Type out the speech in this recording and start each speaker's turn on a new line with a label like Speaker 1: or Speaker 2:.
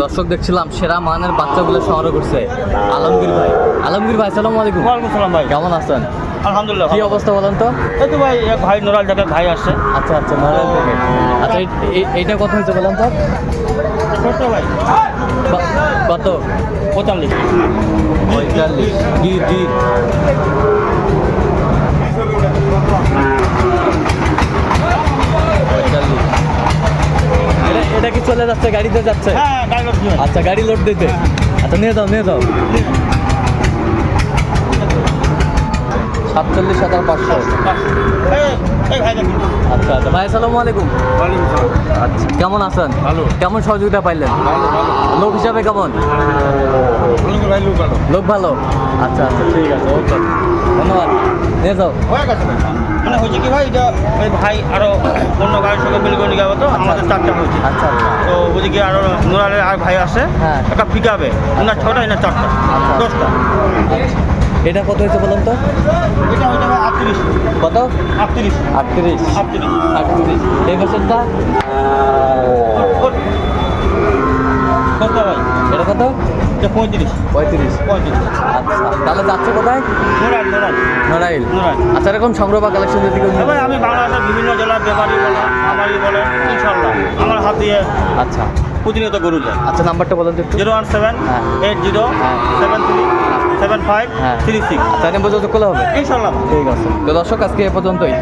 Speaker 1: দর্শক দেখছিলাম সেরা মানের বাচ্চাগুলো সংগ্রহ করছে আলমগীর ভাই। আলমগীর ভাই আসসালামু আলাইকুম।
Speaker 2: ওয়ালাইকুম সালাম ভাই।
Speaker 1: কেমন আছেন?
Speaker 2: আলহামদুলিল্লাহ।
Speaker 1: কি অবস্থা বলেন তো?
Speaker 2: এই তো ভাই এক ভাই নোরাল থেকে ভাই আসছে।
Speaker 1: আচ্ছা আচ্ছা, নড়াইল থেকে। আচ্ছা এইটা কত হয়েছে বলেন তো?
Speaker 2: ছোট ভাই
Speaker 1: কত?
Speaker 2: 45।
Speaker 1: 45। জি জি। এটা কি চলে যাচ্ছে, গাড়িতে যাচ্ছে?
Speaker 2: হ্যাঁ গাড়ি লোড দিবেন।
Speaker 1: আচ্ছা, গাড়ি লোড দিতে। আচ্ছা, নিয়ে যাও নিয়ে যাও। 47,500।
Speaker 2: এই ভাই দেখুন।
Speaker 1: আচ্ছা আচ্ছা ভাই, আসসালামু আলাইকুম।
Speaker 2: ওয়ালাইকুম সালাম।
Speaker 1: আচ্ছা, কেমন আছেন?
Speaker 2: ভালো।
Speaker 1: কেমন সহযোগিতা পাইলেন?
Speaker 2: ভালো ভালো।
Speaker 1: লোক হিসাবে কেমন?
Speaker 2: ভাই লোক ভালো।
Speaker 1: লোক ভালো। আচ্ছা আচ্ছা, ঠিক আছে, ওকে, ধন্যবাদ। নিয়ে যাও।
Speaker 2: হয়ে গেছে ভাই। মানে হয়েছে কি ভাই, এটা ওই ভাই আরো অন্য গাড়ির সঙ্গে বিল করে নিয়ে যাবো তো আমাদের 4টা হয়েছে।
Speaker 1: আচ্ছা আচ্ছা।
Speaker 2: তো বুঝি কি আরো নোরালের আর ভাই আসে।
Speaker 1: হ্যাঁ।
Speaker 2: একটা পিক আপে না 6টা না 4টা,
Speaker 1: আচ্ছা।
Speaker 2: 10টা।
Speaker 1: এটা কত হয়েছে বলুন তো?
Speaker 2: এটা হয়ে যাবে 38।
Speaker 1: কত?
Speaker 2: 38।
Speaker 1: 38।
Speaker 2: 38।
Speaker 1: 38। এই বছরটা
Speaker 2: কত ভাই?
Speaker 1: এটা কত?
Speaker 2: এটা 35।
Speaker 1: 35।
Speaker 2: 35।
Speaker 1: আচ্ছা, তাহলে যাচ্ছে কোথায়?
Speaker 2: নোরাল নোরাল।
Speaker 1: নড়াইল।
Speaker 2: নড়াইল।
Speaker 1: আচ্ছা, এরকম সংগ্রহ বা কালেকশন যদি কেউ
Speaker 2: এবার আমি বাংলাদেশের বিভিন্ন জেলার ব্যাপারী বলে আমারই বলে ইনশাল্লাহ আমার হাত দিয়ে
Speaker 1: আচ্ছা
Speaker 2: প্রতিনিয়ত গরু যায়।
Speaker 1: আচ্ছা, নাম্বারটা বলেন তো একটু।
Speaker 2: 017
Speaker 1: হ্যাঁ।
Speaker 2: 80
Speaker 1: হ্যাঁ।
Speaker 2: 73 75
Speaker 1: হ্যাঁ।
Speaker 2: 36।
Speaker 1: আচ্ছা, এনে পর্যন্ত খোলা হবে।
Speaker 2: ইনশাল্লাহ।
Speaker 1: ঠিক আছে, তো দর্শক আজকে এ পর্যন্তই।